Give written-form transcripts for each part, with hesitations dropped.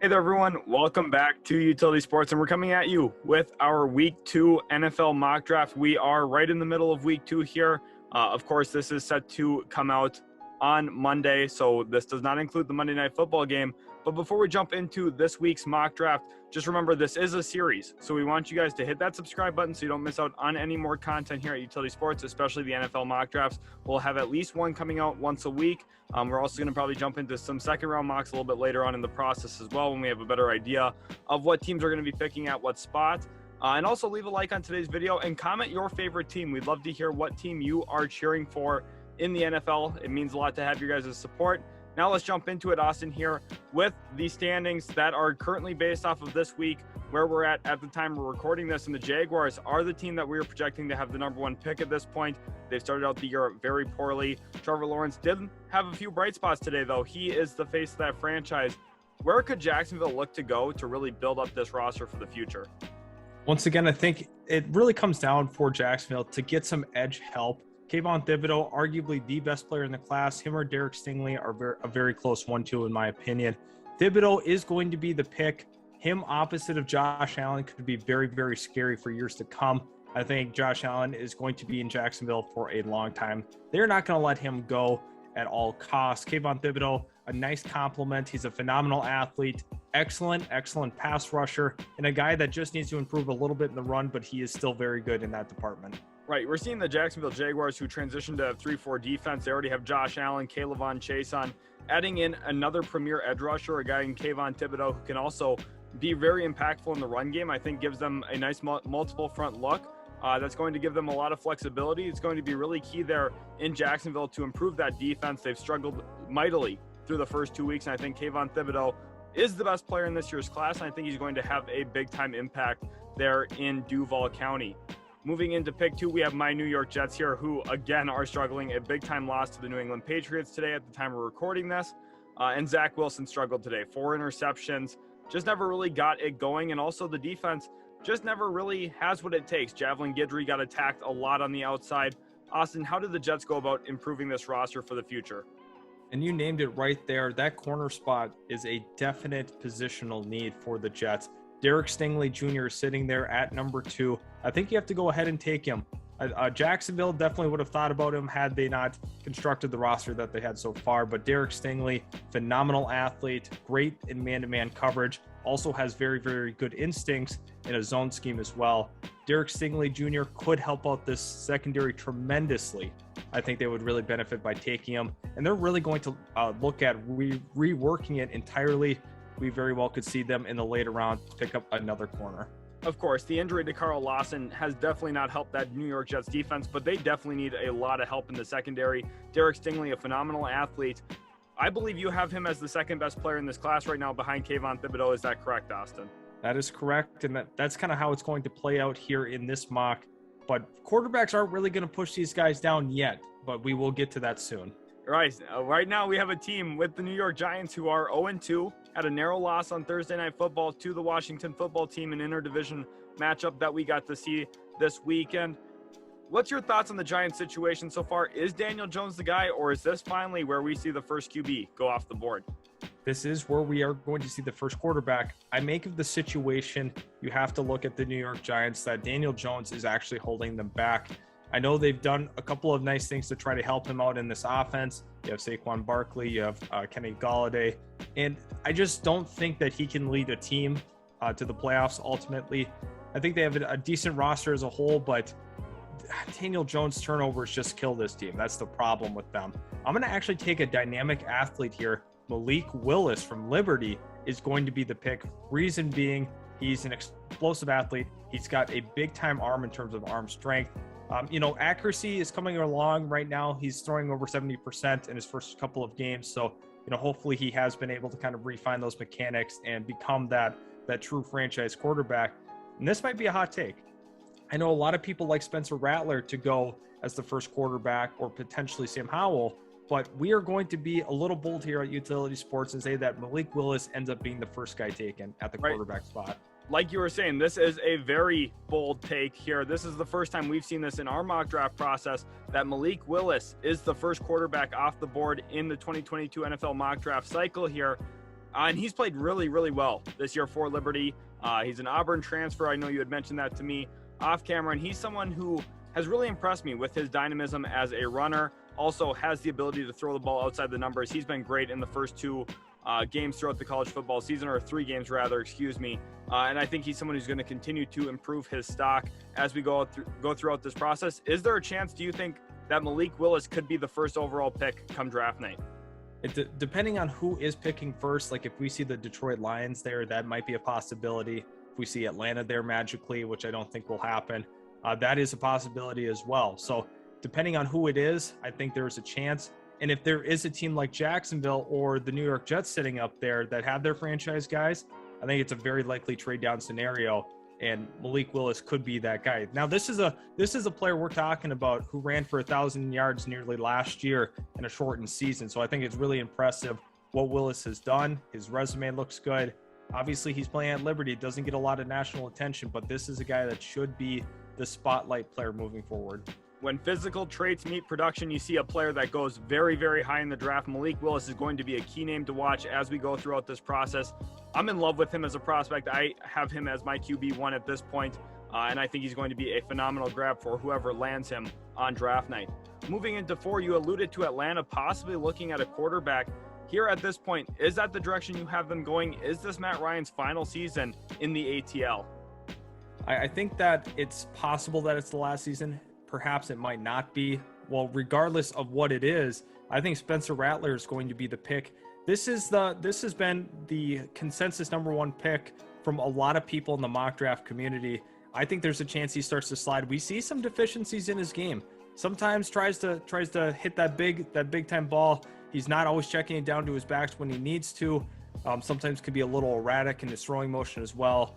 Hey there, everyone. Welcome back to Utility Sports, and we're coming at you with our Week 2 NFL mock draft. We are right in the middle of Week 2 here. Of course, this is set to come out on Monday, so this does not include the Monday Night Football game. But before we jump into this week's mock draft, just remember this is a series, so we want you guys to hit that subscribe button so you don't miss out on any more content here at Utility Sports, especially the NFL mock drafts. We'll have at least one coming out once a week. We're also going to probably jump into some second-round mocks a little bit later on in the process as well when we have a better idea of what teams are going to be picking at what spot. And also leave a like on today's video and comment your favorite team. We'd love to hear what team you are cheering for in the NFL. It means a lot to have your guys' support. Now let's jump into it, Austin, here with the standings that are currently based off of this week, where we're at the time we're recording this. And the Jaguars are the team that we are projecting to have the number one pick at this point. They've started out the year very poorly. Trevor Lawrence did have a few bright spots today, though. He is the face of that franchise. Where could Jacksonville look to go to really build up this roster for the future? Once again, I think it really comes down for Jacksonville to get some edge help. Kayvon Thibodeaux, arguably the best player in the class. Him or Derek Stingley are a very close 1-2 in my opinion. Thibodeaux is going to be the pick. Him opposite of Josh Allen could be very, very scary for years to come. I think Josh Allen is going to be in Jacksonville for a long time. They're not going to let him go at all costs. Kayvon Thibodeaux, a nice compliment. He's a phenomenal athlete, excellent pass rusher, and a guy that just needs to improve a little bit in the run, but he is still very good in that department. Right, we're seeing the Jacksonville Jaguars, who transitioned to 3-4 defense. They already have Josh Allen, Kayvon Chase on, adding in another premier edge rusher, a guy in Kayvon Thibodeaux, who can also be very impactful in the run game. I think gives them a nice multiple front look. That's going to give them a lot of flexibility. It's going to be really key there in Jacksonville to improve that defense. They've struggled mightily through the first 2 weeks, and I think Kayvon Thibodeaux is the best player in this year's class, and I think he's going to have a big-time impact there in Duval County. Moving into pick 2, we have my New York Jets here, who again are struggling. A big-time loss to the New England Patriots today at the time we're recording this. And Zach Wilson struggled today. 4 interceptions, just never really got it going. And also the defense just never really has what it takes. Javelin Guidry got attacked a lot on the outside. Austin, how did the Jets go about improving this roster for the future? And you named it right there. That corner spot is a definite positional need for the Jets. Derek Stingley Jr. is sitting there at number 2. I think you have to go ahead and take him. Jacksonville definitely would have thought about him had they not constructed the roster that they had so far. But Derek Stingley, phenomenal athlete, great in man-to-man coverage, also has very, very good instincts in a zone scheme as well. Derek Stingley Jr. could help out this secondary tremendously. I think they would really benefit by taking him. And they're really going to look at reworking it entirely. We very well could see them in the later round pick up another corner. Of course, the injury to Carl Lawson has definitely not helped that New York Jets defense, but they definitely need a lot of help in the secondary. Derek Stingley, a phenomenal athlete. I believe you have him as the second best player in this class right now behind Kayvon Thibodeaux. Is that correct, Austin? That is correct, and that's kind of how it's going to play out here in this mock. But quarterbacks aren't really going to push these guys down yet, but we will get to that soon. Right. Right now we have a team with the New York Giants who are 0-2, had a narrow loss on Thursday Night Football to the Washington Football Team, an interdivision matchup that we got to see this weekend. What's your thoughts on the Giants situation so far? Is Daniel Jones the guy, or is this finally where we see the first QB go off the board? This is where we are going to see the first quarterback. I make of the situation, you have to look at the New York Giants, that Daniel Jones is actually holding them back. I know they've done a couple of nice things to try to help him out in this offense. You have Saquon Barkley, you have Kenny Golladay, and I just don't think that he can lead a team to the playoffs ultimately. I think they have a decent roster as a whole, but Daniel Jones' turnovers just kill this team. That's the problem with them. I'm going to actually take a dynamic athlete here. Malik Willis from Liberty is going to be the pick. Reason being, he's an explosive athlete. He's got a big-time arm in terms of arm strength. Accuracy is coming along right now. He's throwing over 70% in his first couple of games. So, hopefully he has been able to kind of refine those mechanics and become that true franchise quarterback. And this might be a hot take. I know a lot of people like Spencer Rattler to go as the first quarterback, or potentially Sam Howell, but we are going to be a little bold here at Utility Sports and say that Malik Willis ends up being the first guy taken at the quarterback spot. Like you were saying, this is a very bold take here. This is the first time we've seen this in our mock draft process, that Malik Willis is the first quarterback off the board in the 2022 NFL mock draft cycle here. And he's played really, really well this year for Liberty. He's an Auburn transfer. I know you had mentioned that to me off camera, and he's someone who has really impressed me with his dynamism as a runner. Also has the ability to throw the ball outside the numbers. He's been great in the first two games throughout the college football season, or 3 games rather, excuse me. And I think he's someone who's going to continue to improve his stock as we go throughout this process. Is there a chance, do you think, that Malik Willis could be the first overall pick come draft night? Depending on who is picking first, like if we see the Detroit Lions there, that might be a possibility. If we see Atlanta there magically, which I don't think will happen, that is a possibility as well. So depending on who it is, I think there's a chance. And if there is a team like Jacksonville or the New York Jets sitting up there that have their franchise guys, I think it's a very likely trade down scenario, and Malik Willis could be that guy. Now, this is a player we're talking about who ran for 1,000 yards nearly last year in a shortened season. So I think it's really impressive what Willis has done. His resume looks good. Obviously, he's playing at Liberty. Doesn't get a lot of national attention, but this is a guy that should be the spotlight player moving forward. When physical traits meet production, you see a player that goes very, very high in the draft. Malik Willis is going to be a key name to watch as we go throughout this process. I'm in love with him as a prospect. I have him as my QB1 at this point, and I think he's going to be a phenomenal grab for whoever lands him on draft night. Moving into 4, you alluded to Atlanta possibly looking at a quarterback. Here at this point, is that the direction you have them going? Is this Matt Ryan's final season in the ATL? I think that it's possible that it's the last season. Perhaps it might not be. Well, regardless of what it is, I think Spencer Rattler is going to be the pick. This has been the consensus number 1 pick from a lot of people in the mock draft community. I think there's a chance he starts to slide. We see some deficiencies in his game. Sometimes tries to hit that big time ball. He's not always checking it down to his backs when he needs to. Sometimes can be a little erratic in his throwing motion as well.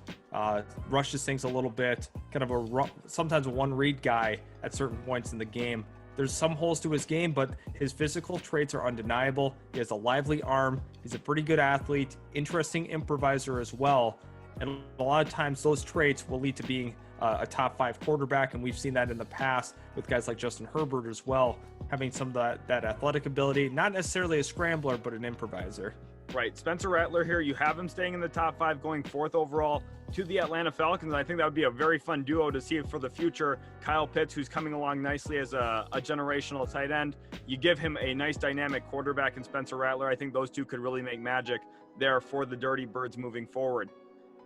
Rushes things a little bit. Kind of sometimes a one-read guy at certain points in the game. There's some holes to his game, but his physical traits are undeniable. He has a lively arm. He's a pretty good athlete, interesting improviser as well. And a lot of times those traits will lead to being a top 5 quarterback, and we've seen that in the past with guys like Justin Herbert as well, having some of that athletic ability, not necessarily a scrambler, but an improviser. Right. Spencer Rattler here, you have him staying in the top 5, going 4th overall to the Atlanta Falcons. I think that would be a very fun duo to see for the future. Kyle Pitts, who's coming along nicely as a generational tight end. You give him a nice dynamic quarterback in Spencer Rattler. I think those two could really make magic there for the Dirty Birds moving forward.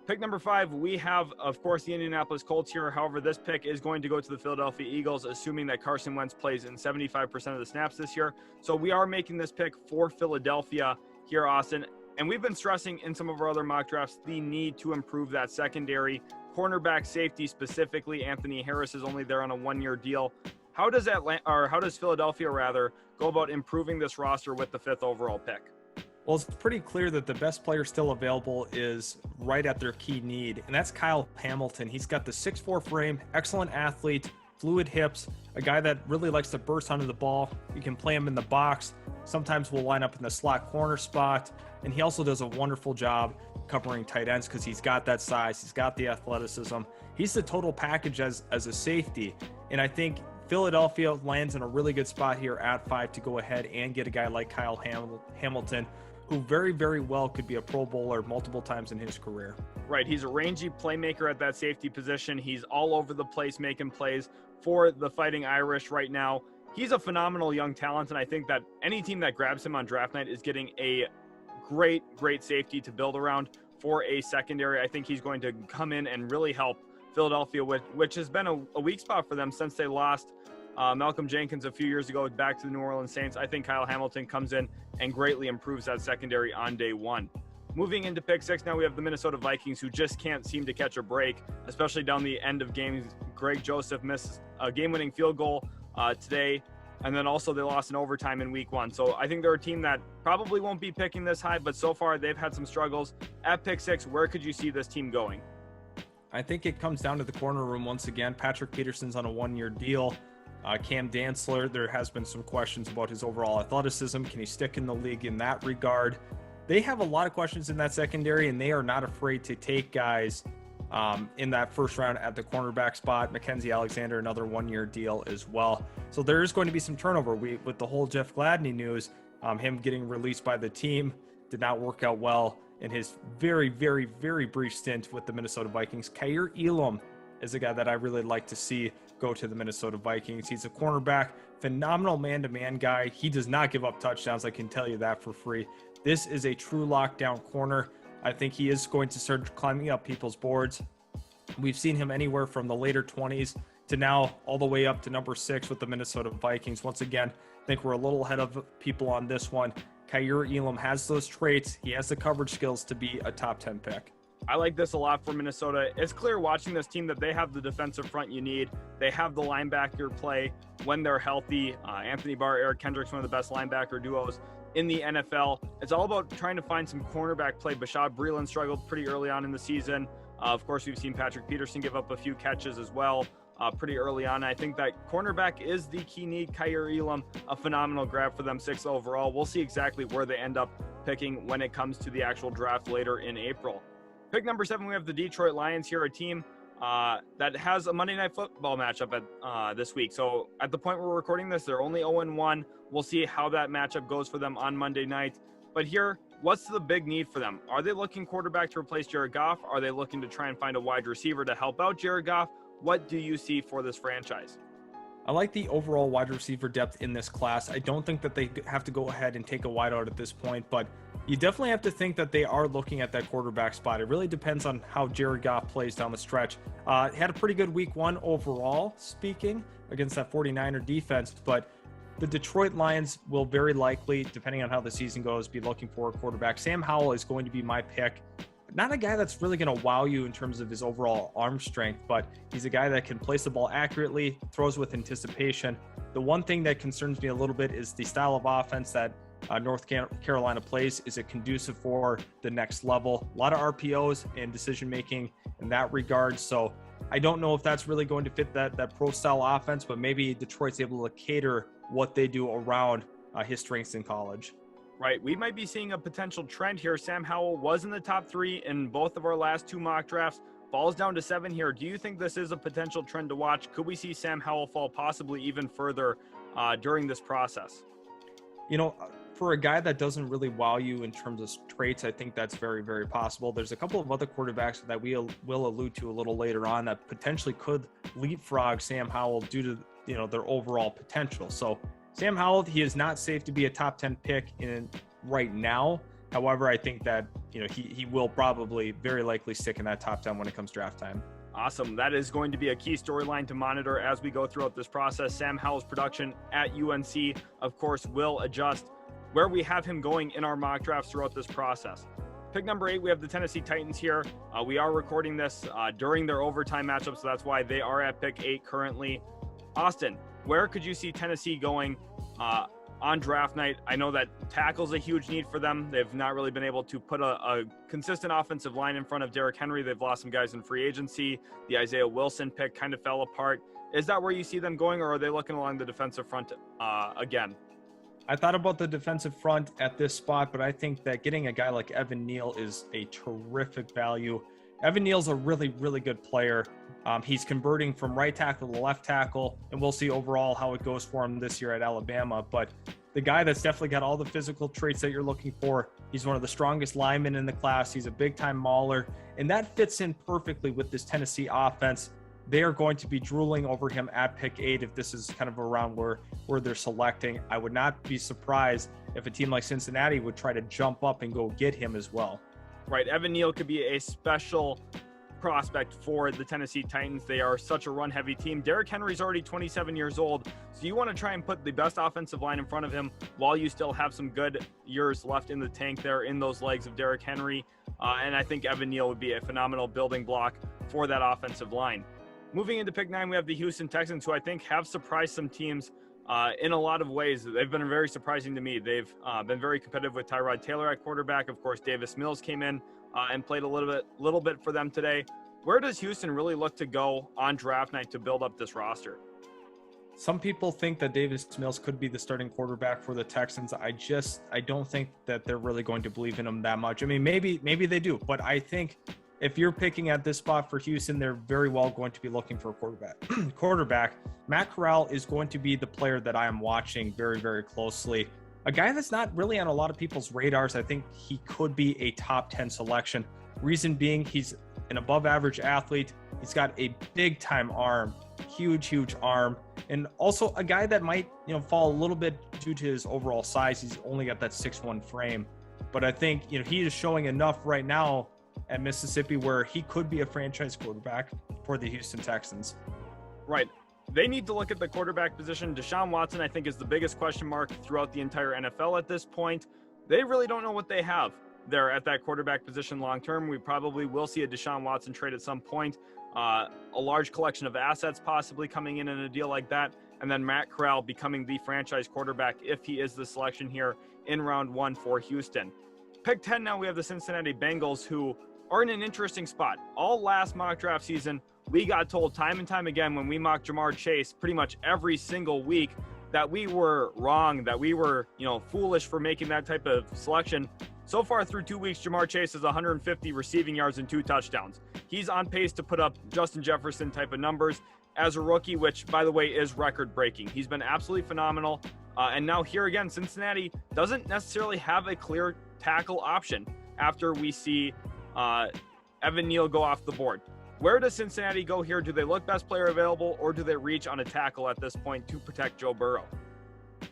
Pick number 5, we have, of course, the Indianapolis Colts here. However, this pick is going to go to the Philadelphia Eagles, assuming that Carson Wentz plays in 75% of the snaps this year. So we are making this pick for Philadelphia here, Austin. And we've been stressing in some of our other mock drafts the need to improve that secondary. Cornerback safety specifically, Anthony Harris is only there on a 1-year deal. How does Philadelphia go about improving this roster with the 5th overall pick? Well, it's pretty clear that the best player still available is right at their key need, and that's Kyle Hamilton. He's got the 6'4" frame, excellent athlete, fluid hips, a guy that really likes to burst onto the ball. You can play him in the box. Sometimes we'll line up in the slot corner spot, and he also does a wonderful job covering tight ends because he's got that size, he's got the athleticism. He's the total package as a safety, and I think Philadelphia lands in a really good spot here at 5 to go ahead and get a guy like Kyle Hamilton, who very, very well could be a Pro Bowler multiple times in his career. Right. He's a rangy playmaker at that safety position. He's all over the place making plays for the Fighting Irish right now. He's a phenomenal young talent, and I think that any team that grabs him on draft night is getting a great safety to build around for a secondary. I think he's going to come in and really help Philadelphia, which has been a weak spot for them since they lost Malcolm Jenkins a few years ago back to the New Orleans Saints. I think Kyle Hamilton comes in and greatly improves that secondary on day 1. Moving into pick 6, now we have the Minnesota Vikings, who just can't seem to catch a break, especially down the end of games. Greg Joseph missed a game-winning field goal today, and then also they lost in overtime in week 1. So I think they're a team that probably won't be picking this high, but so far they've had some struggles. At pick 6, where could you see this team going? I think it comes down to the corner room once again. Patrick Peterson's on a 1-year deal. Cam Dantzler, there has been some questions about his overall athleticism. Can he stick in the league in that regard? They have a lot of questions in that secondary, and they are not afraid to take guys in that first round at the cornerback spot. Mackenzie Alexander, another 1-year deal as well. So there is going to be some turnover. With the whole Jeff Gladney news, him getting released by the team did not work out well. in his very, very, very brief stint with the Minnesota Vikings. Kaiir Elam is a guy that I really like to see go to the Minnesota Vikings. He's a cornerback, phenomenal man-to-man guy. He does not give up touchdowns. I can tell you that for free. This is a true lockdown corner. I think he is going to start climbing up people's boards. We've seen him anywhere from the later 20s to now all the way up to number 6 with the Minnesota Vikings. Once again, I think we're a little ahead of people on this one. Kaiir Elam has those traits. He has the coverage skills to be a top 10 pick. I like this a lot for Minnesota. It's clear watching this team that they have the defensive front you need. They have the linebacker play when they're healthy. Anthony Barr, Eric Kendrick's one of the best linebacker duos in the NFL. It's all about trying to find some cornerback play. Bashaud Breeland struggled pretty early on in the season. Of course, we've seen Patrick Peterson give up a few catches as well pretty early on. I think that cornerback is the key need. Kaiir Elam, a phenomenal grab for them, 6th overall. We'll see exactly where they end up picking when it comes to the actual draft later in April. Pick number 7, we have the Detroit Lions here, a team that has a Monday Night Football matchup at this week. So at the point we're recording this, they're only 0-1. We'll see how that matchup goes for them on Monday night. But here, what's the big need for them? Are they looking quarterback to replace Jared Goff? Are they looking to try and find a wide receiver to help out Jared Goff? What do you see for this franchise? I like the overall wide receiver depth in this class. I don't think that they have to go ahead and take a wideout at this point, but you definitely have to think that they are looking at that quarterback spot. It really depends on how Jared Goff plays down the stretch. Had a pretty good week 1 overall, speaking, against that 49er defense, but the Detroit Lions will very likely, depending on how the season goes, be looking for a quarterback. Sam Howell is going to be my pick. Not a guy that's really going to wow you in terms of his overall arm strength, but he's a guy that can place the ball accurately, throws with anticipation. The one thing that concerns me a little bit is the style of offense that North Carolina plays. Is it conducive for the next level? A lot of RPOs and decision-making in that regard. So I don't know if that's really going to fit that pro-style offense, but maybe Detroit's able to cater what they do around his strengths in college. Right. We might be seeing a potential trend here. Sam Howell was in the top 3 in both of our last 2 mock drafts, falls down to 7 here. Do you think this is a potential trend to watch? Could we see Sam Howell fall possibly even further during this process? You know, for a guy that doesn't really wow you in terms of traits, I think that's very, very possible. There's a couple of other quarterbacks that we will allude to a little later on that potentially could leapfrog Sam Howell due to, their overall potential. So Sam Howell, he is not safe to be a top 10 pick right now. However, I think that, he will probably very likely stick in that top 10 when it comes draft time. Awesome. That is going to be a key storyline to monitor as we go throughout this process. Sam Howell's production at UNC, of course, will adjust where we have him going in our mock drafts throughout this process. Pick number 8, we have the Tennessee Titans here. We are recording this during their overtime matchup, so that's why they are at pick 8 currently. Austin, where could you see Tennessee going on draft night? I know that tackle's a huge need for them. They've not really been able to put a consistent offensive line in front of Derrick Henry. They've lost some guys in free agency. The Isaiah Wilson pick kind of fell apart. Is that where you see them going, or are they looking along the defensive front again? I thought about the defensive front at this spot, but I think that getting a guy like Evan Neal is a terrific value. Evan Neal's a really, really good player. He's converting from right tackle to left tackle, and we'll see overall how it goes for him this year at Alabama. But the guy that's definitely got all the physical traits that you're looking for. He's one of the strongest linemen in the class. He's a big-time mauler, and that fits in perfectly with this Tennessee offense. They are going to be drooling over him at pick 8 if this is kind of around where they're selecting. I would not be surprised if a team like Cincinnati would try to jump up and go get him as well. Right. Evan Neal could be a special prospect for the Tennessee Titans. They are such a run-heavy team. Derrick Henry's already 27 years old, so you want to try and put the best offensive line in front of him while you still have some good years left in the tank there in those legs of Derrick Henry. And I think Evan Neal would be a phenomenal building block for that offensive line. Moving into pick 9, we have the Houston Texans, who I think have surprised some teams in a lot of ways. They've been very surprising to me. They've been very competitive with Tyrod Taylor at quarterback. Of course, Davis Mills came in and played a little bit for them today. Where does Houston really look to go on draft night to build up this roster? Some people think that Davis Mills could be the starting quarterback for the Texans. I don't think that they're really going to believe in him that much. I mean, maybe they do, but I think if you're picking at this spot for Houston, they're very well going to be looking for a quarterback. Matt Corral is going to be the player that I am watching very, very closely. A guy that's not really on a lot of people's radars. I think he could be a top 10 selection. Reason being, he's an above average athlete. He's got a big time arm, huge arm, and also a guy that might, fall a little bit due to his overall size. He's only got that 6'1" frame, but I think, he is showing enough right now at Mississippi where he could be a franchise quarterback for the Houston Texans. Right. They need to look at the quarterback position. Deshaun Watson, I think, is the biggest question mark throughout the entire NFL at this point. They really don't know what they have there at that quarterback position long term. We probably will see a Deshaun Watson trade at some point. A large collection of assets possibly coming in a deal like that. And then Matt Corral becoming the franchise quarterback if he is the selection here in round 1 for Houston. Pick 10 now, we have the Cincinnati Bengals, who are in an interesting spot. All last mock draft season, we got told time and time again when we mocked Ja'Marr Chase pretty much every single week that we were wrong, that we were, foolish for making that type of selection. So far through 2 weeks, Ja'Marr Chase has 150 receiving yards and 2 touchdowns. He's on pace to put up Justin Jefferson type of numbers as a rookie, which, by the way, is record-breaking. He's been absolutely phenomenal. And now here again, Cincinnati doesn't necessarily have a clear tackle option after we see Evan Neal go off the board. Where does Cincinnati go here? Do they look best player available, or do they reach on a tackle at this point to protect Joe Burrow?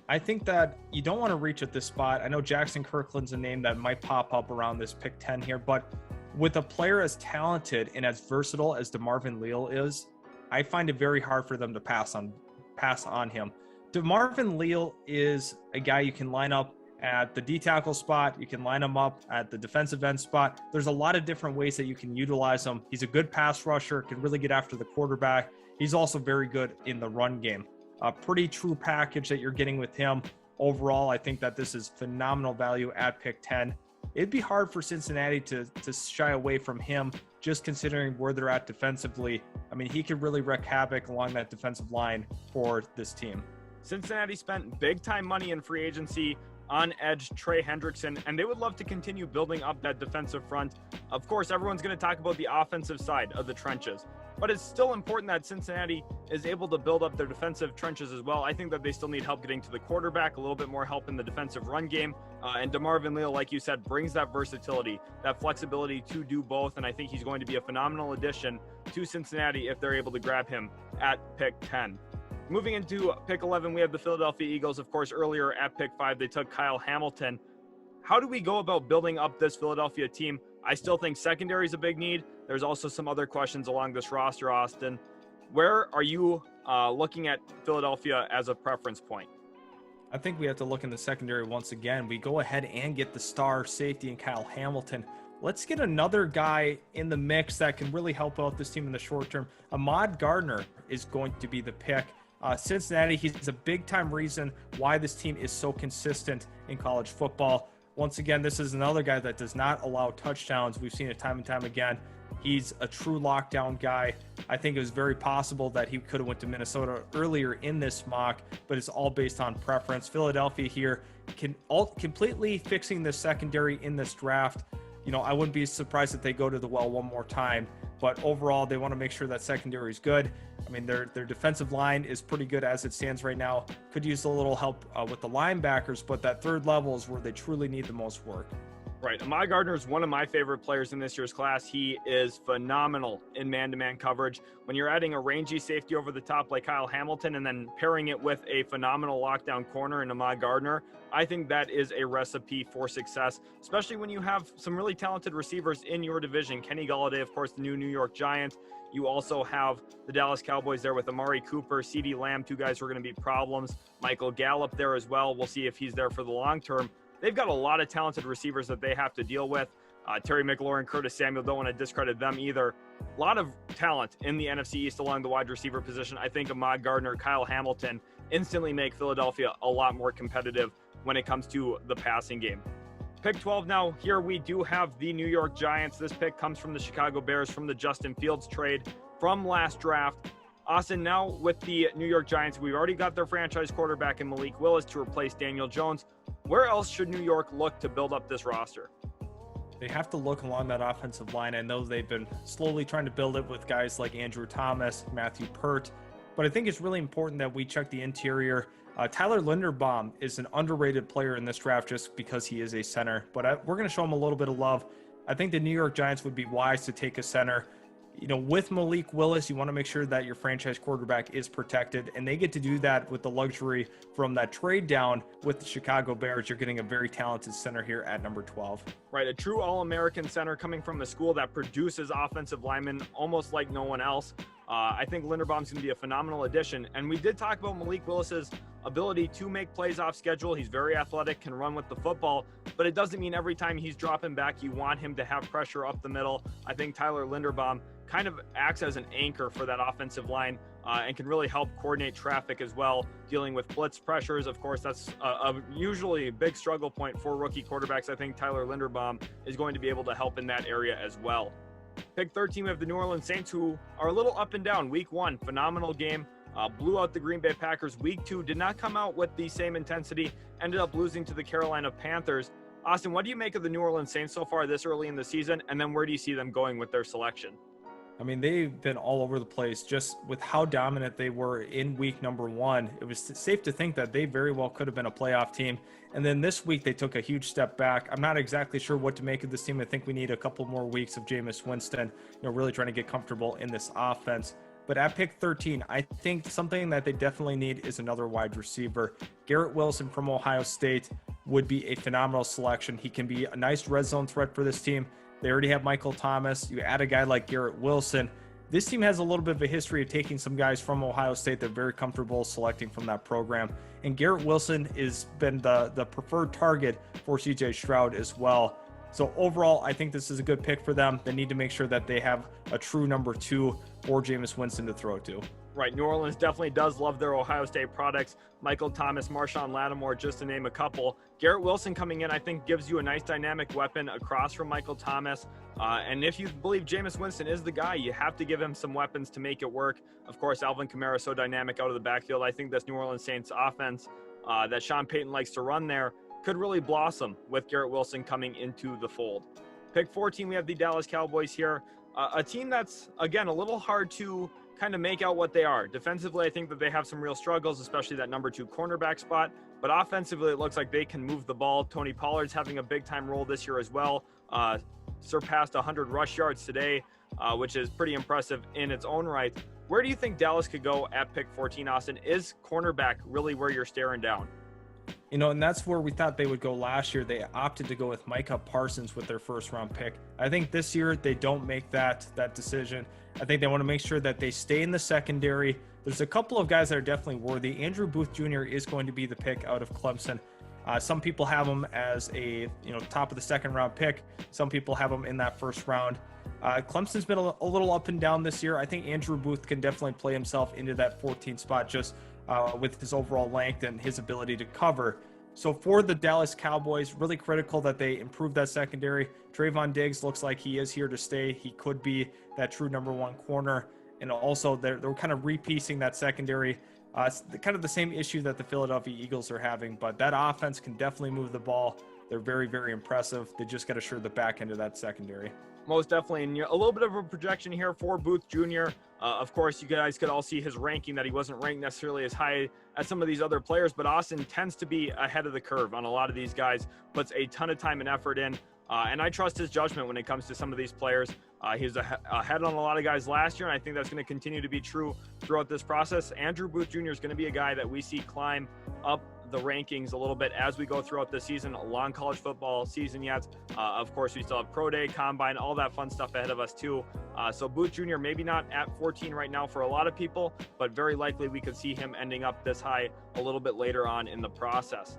I think that you don't want to reach at this spot. I know Jackson Kirkland's a name that might pop up around this pick 10 here, but with a player as talented and as versatile as DeMarvin Leal is, I find it very hard for them to pass on him. DeMarvin Leal is a guy you can line up at the D tackle spot. You can line him up at the defensive end spot. There's a lot of different ways that you can utilize him. He's a good pass rusher, can really get after the quarterback. He's also very good in the run game. A pretty true package that you're getting with him. Overall, I think that this is phenomenal value at pick 10. It'd be hard for Cincinnati to shy away from him, just considering where they're at defensively. I mean, he could really wreak havoc along that defensive line for this team. Cincinnati spent big time money in free agency on edge Trey Hendrickson, and they would love to continue building up that defensive front. Of course, everyone's going to talk about the offensive side of the trenches, but it's still important that Cincinnati is able to build up their defensive trenches as well. I think that they still need help getting to the quarterback, a little bit more help in the defensive run game, and DeMarvin Leal, like you said, brings that versatility, that flexibility to do both, and I think he's going to be a phenomenal addition to Cincinnati if they're able to grab him at pick 10. Moving into pick 11, we have the Philadelphia Eagles. Of course, earlier at pick 5, they took Kyle Hamilton. How do we go about building up this Philadelphia team? I still think secondary is a big need. There's also some other questions along this roster, Austin. Where are you looking at Philadelphia as a preference point? I think we have to look in the secondary once again. We go ahead and get the star safety in Kyle Hamilton. Let's get another guy in the mix that can really help out this team in the short term. Ahmad Gardner is going to be the pick. Cincinnati, he's a big-time reason why this team is so consistent in college football. Once again, this is another guy that does not allow touchdowns. We've seen it time and time again. He's a true lockdown guy. I think it was very possible that he could have went to Minnesota earlier in this mock, but it's all based on preference. Philadelphia here completely fixing the secondary in this draft. I wouldn't be surprised if they go to the well one more time, but overall, they want to make sure that secondary is good. I mean, their defensive line is pretty good as it stands right now. Could use a little help with the linebackers, but that third level is where they truly need the most work. Right. Ahmad Gardner is one of my favorite players in this year's class. He is phenomenal in man-to-man coverage. When you're adding a rangy safety over the top like Kyle Hamilton and then pairing it with a phenomenal lockdown corner in Ahmad Gardner, I think that is a recipe for success, especially when you have some really talented receivers in your division. Kenny Golladay, of course, the New York Giants. You also have the Dallas Cowboys there with Amari Cooper, CeeDee Lamb, two guys who are going to be problems. Michael Gallup there as well. We'll see if he's there for the long term. They've got a lot of talented receivers that they have to deal with. Terry McLaurin, Curtis Samuel, don't want to discredit them either. A lot of talent in the NFC East along the wide receiver position. I think Ahmad Gardner, Kyle Hamilton instantly make Philadelphia a lot more competitive when it comes to the passing game. Pick 12 now. Here we do have the New York Giants. This pick comes from the Chicago Bears from the Justin Fields trade from last draft. Austin, now with the New York Giants, we've already got their franchise quarterback in Malik Willis to replace Daniel Jones. Where else should New York look to build up this roster? They have to look along that offensive line. I know they've been slowly trying to build it with guys like Andrew Thomas, Matthew Pert, but I think it's really important that we check the interior. Tyler Linderbaum is an underrated player in this draft just because he is a center, but we're going to show him a little bit of love. I think the New York Giants would be wise to take a center. You know, with Malik Willis, you want to make sure that your franchise quarterback is protected, and they get to do that with the luxury from that trade down with the Chicago Bears. You're getting a very talented center here at number 12. Right, a true All-American center coming from a school that produces offensive linemen almost like no one else. I think Linderbaum's going to be a phenomenal addition. And we did talk about Malik Willis's ability to make plays off schedule. He's very athletic, can run with the football, but it doesn't mean every time he's dropping back, you want him to have pressure up the middle. I think Tyler Linderbaum kind of acts as an anchor for that offensive line and can really help coordinate traffic as well, dealing with blitz pressures. Of course, that's usually a big struggle point for rookie quarterbacks. I think Tyler Linderbaum is going to be able to help in that area as well. Pick 13, we have the New Orleans Saints, who are a little up and down. Week 1, phenomenal game. Blew out the Green Bay Packers. Week 2 did not come out with the same intensity. Ended up losing to the Carolina Panthers. Austin, what do you make of the New Orleans Saints so far this early in the season? And then where do you see them going with their selection? I mean, they've been all over the place just with how dominant they were in week number 1. It was safe to think that they very well could have been a playoff team. And then this week, they took a huge step back. I'm not exactly sure what to make of this team. I think we need a couple more weeks of Jameis Winston, really trying to get comfortable in this offense. But at pick 13, I think something that they definitely need is another wide receiver. Garrett Wilson from Ohio State would be a phenomenal selection. He can be a nice red zone threat for this team. They already have Michael Thomas. You add a guy like Garrett Wilson. This team has a little bit of a history of taking some guys from Ohio State they're very comfortable selecting from that program. And Garrett Wilson has been the preferred target for CJ Stroud as well. So overall, I think this is a good pick for them. They need to make sure that they have a true number 2 or Jameis Winston to throw to. Right, New Orleans definitely does love their Ohio State products. Michael Thomas, Marshawn Lattimore, just to name a couple. Garrett Wilson coming in, I think, gives you a nice dynamic weapon across from Michael Thomas. And if you believe Jameis Winston is the guy, you have to give him some weapons to make it work. Of course, Alvin Kamara is so dynamic out of the backfield. I think this New Orleans Saints offense that Sean Payton likes to run there could really blossom with Garrett Wilson coming into the fold. Pick 14, we have the Dallas Cowboys here. A team that's, again, a little hard to kind of make out what they are. Defensively, I think that they have some real struggles, especially that number 2 cornerback spot. But offensively, it looks like they can move the ball. Tony Pollard's having a big-time role this year as well. Surpassed 100 rush yards today, which is pretty impressive in its own right. Where do you think Dallas could go at pick 14, Austin? Is cornerback really where you're staring down? And that's where we thought they would go last year. They opted to go with Micah Parsons with their first-round pick. I think this year they don't make that decision. I think they want to make sure that they stay in the secondary. There's a couple of guys that are definitely worthy. Andrew Booth Jr. is going to be the pick out of Clemson. Some people have him as a top of the second-round pick. Some people have him in that first round. Clemson's been a little up and down this year. I think Andrew Booth can definitely play himself into that 14th spot just with his overall length and his ability to cover. So for the Dallas Cowboys, really critical that they improve that secondary. Trayvon Diggs looks like he is here to stay. He could be that true number 1 corner. And also they're kind of repiecing that secondary. It's kind of the same issue that the Philadelphia Eagles are having, but that offense can definitely move the ball. They're very, very impressive. They just got to assure the back end of that secondary. Most definitely. And a little bit of a projection here for Booth Jr. Of course, you guys could all see his ranking, that he wasn't ranked necessarily as high as some of these other players, but Austin tends to be ahead of the curve on a lot of these guys, puts a ton of time and effort in. And I trust his judgment when it comes to some of these players. He was ahead on a lot of guys last year, and I think that's going to continue to be true throughout this process. Andrew Booth Jr. is going to be a guy that we see climb up the rankings a little bit as we go throughout the season. A long college football season yet. Of course, we still have Pro Day, Combine, all that fun stuff ahead of us too. So Booth Jr. maybe not at 14 right now for a lot of people, but very likely we could see him ending up this high a little bit later on in the process.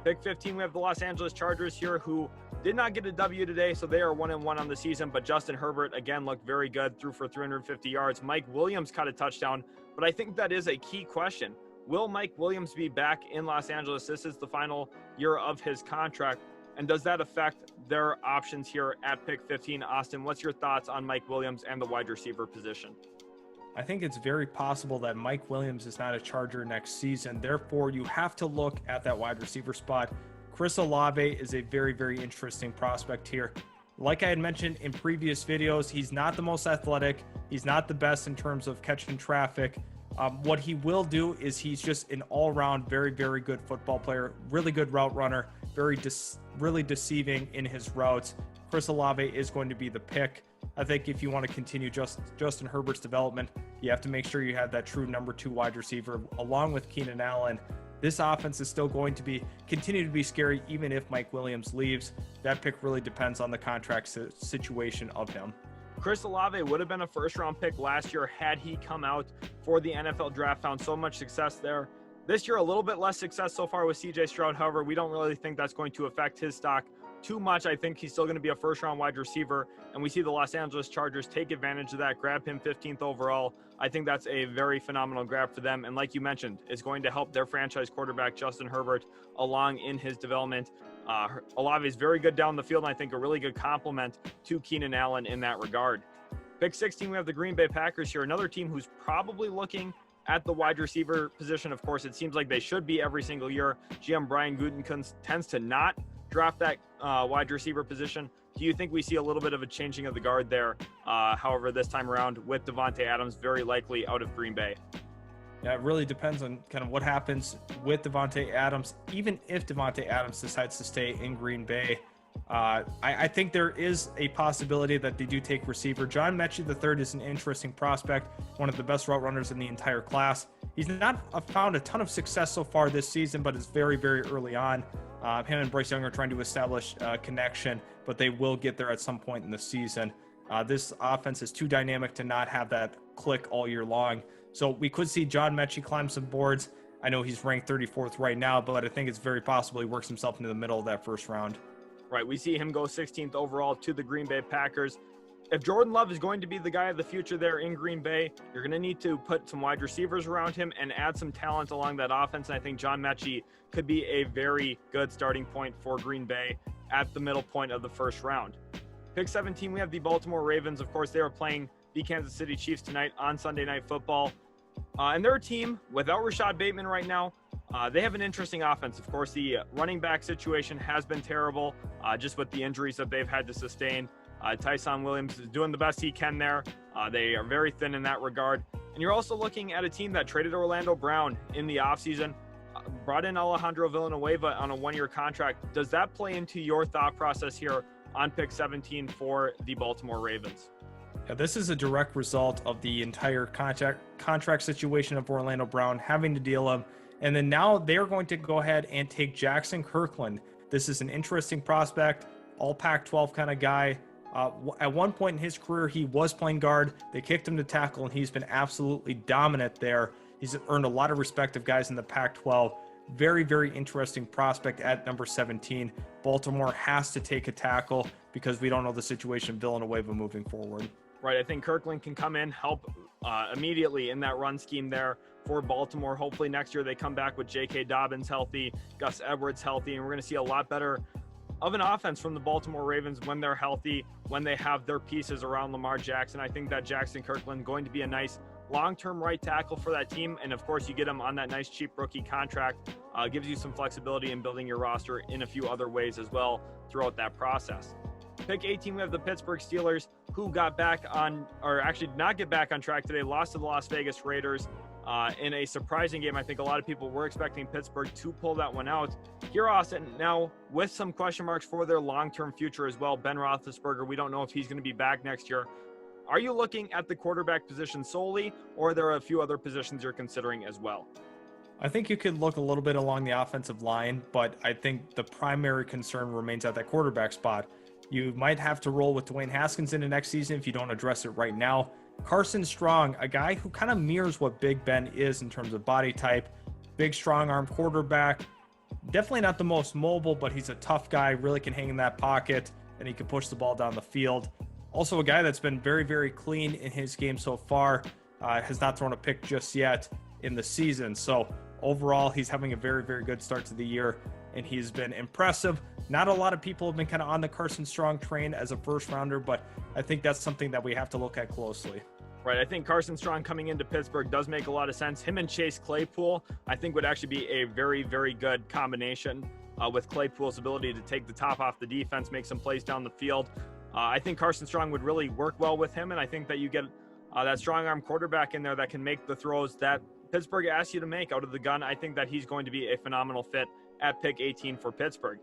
Pick 15, we have the Los Angeles Chargers here, who did not get a W today, so they are 1-1 on the season. But Justin Herbert, again, looked very good, threw for 350 yards. Mike Williams caught a touchdown, but I think that is a key question. Will Mike Williams be back in Los Angeles? This is the final year of his contract. And does that affect their options here at pick 15? Austin, what's your thoughts on Mike Williams and the wide receiver position? I think it's very possible that Mike Williams is not a Charger next season. Therefore, you have to look at that wide receiver spot. Chris Olave is a very, very interesting prospect here. Like I had mentioned in previous videos, he's not the most athletic. He's not the best in terms of catching traffic. What he will do is he's just an all-around very, very good football player, really good route runner, really deceiving in his routes. Chris Olave is going to be the pick. I think if you want to continue Justin Herbert's development, you have to make sure you have that true number 2 wide receiver along with Keenan Allen. This offense is still going to continue to be scary even if Mike Williams leaves. That pick really depends on the contract situation of him. Chris Olave would have been a first-round pick last year had he come out for the NFL draft, found so much success there. This year, a little bit less success so far with C.J. Stroud. However, we don't really think that's going to affect his stock too much. I think he's still going to be a first-round wide receiver, and we see the Los Angeles Chargers take advantage of that, grab him 15th overall. I think that's a very phenomenal grab for them, and like you mentioned, it's going to help their franchise quarterback, Justin Herbert, along in his development. Olave is very good down the field, and I think a really good complement to Keenan Allen in that regard. Pick 16, we have the Green Bay Packers here, another team who's probably looking at the wide receiver position. Of course, it seems like they should be every single year. GM Brian Gutekunst tends to not draft that wide receiver position. Do you think we see a little bit of a changing of the guard there? However, this time around with Davante Adams very likely out of Green Bay. Yeah, it really depends on kind of what happens with Davante Adams. Even if Davante Adams decides to stay in Green Bay, I think there is a possibility that they do take receiver. John Mechie III is an interesting prospect, one of the best route runners in the entire class. He's not found a ton of success so far this season, but it's very, very early on. Him and Bryce Young are trying to establish a connection, but they will get there at some point in the season. This offense is too dynamic to not have that click all year long. So we could see John Mechie climb some boards. I know he's ranked 34th right now, but I think it's very possible he works himself into the middle of that first round. Right, we see him go 16th overall to the Green Bay Packers. If Jordan Love is going to be the guy of the future there in Green Bay, you're going to need to put some wide receivers around him and add some talent along that offense. And I think John Mechie could be a very good starting point for Green Bay at the middle point of the first round. Pick 17, we have the Baltimore Ravens. Of course, they are playing the Kansas City Chiefs tonight on Sunday Night Football. And they're a team without Rashad Bateman right now. They have an interesting offense. Of course, the running back situation has been terrible just with the injuries that they've had to sustain. Tyson Williams is doing the best he can there. They are very thin in that regard. And you're also looking at a team that traded Orlando Brown in the offseason, brought in Alejandro Villanueva on a one-year contract. Does that play into your thought process here on pick 17 for the Baltimore Ravens? Yeah, this is a direct result of the entire contract situation of Orlando Brown having to deal with. And then now they're going to go ahead and take Jackson Kirkland. This is an interesting prospect, all Pac-12 kind of guy. At one point in his career, he was playing guard. They kicked him to tackle, and he's been absolutely dominant there. He's earned a lot of respect of guys in the Pac-12. Very, very interesting prospect at number 17. Baltimore has to take a tackle because we don't know the situation of Villanueva moving forward. Right, I think Kirkland can come in, help immediately in that run scheme there for Baltimore. Hopefully next year they come back with J.K. Dobbins healthy, Gus Edwards healthy, and we're going to see a lot better of an offense from the Baltimore Ravens when they're healthy, when they have their pieces around Lamar Jackson. I think that Jackson Kirkland going to be a nice long-term right tackle for that team. And of course, you get him on that nice cheap rookie contract, gives you some flexibility in building your roster in a few other ways as well throughout that process. Pick 18, we have the Pittsburgh Steelers, who got back on, or actually did not get back on track today, lost to the Las Vegas Raiders in a surprising game. I think a lot of people were expecting Pittsburgh to pull that one out. Here, Austin, now with some question marks for their long-term future as well. Ben Roethlisberger, we don't know if he's going to be back next year. Are you looking at the quarterback position solely, or are there a few other positions you're considering as well? I think you could look a little bit along the offensive line, but I think the primary concern remains at that quarterback spot. You might have to roll with Dwayne Haskins into next season if you don't address it right now. Carson Strong, a guy who kind of mirrors what Big Ben is in terms of body type. Big, strong arm quarterback. Definitely not the most mobile, but he's a tough guy, really can hang in that pocket, and he can push the ball down the field. Also a guy that's been very, very clean in his game so far. Has not thrown a pick just yet in the season. So overall, he's having a very, very good start to the year, and he's been impressive. Not a lot of people have been kind of on the Carson Strong train as a first rounder, but I think that's something that we have to look at closely. Right, I think Carson Strong coming into Pittsburgh does make a lot of sense. Him and Chase Claypool, I think, would actually be a very, very good combination with Claypool's ability to take the top off the defense, make some plays down the field. I think Carson Strong would really work well with him, and I think that you get that strong arm quarterback in there that can make the throws that Pittsburgh asks you to make out of the gun. I think that he's going to be a phenomenal fit at pick 18 for Pittsburgh.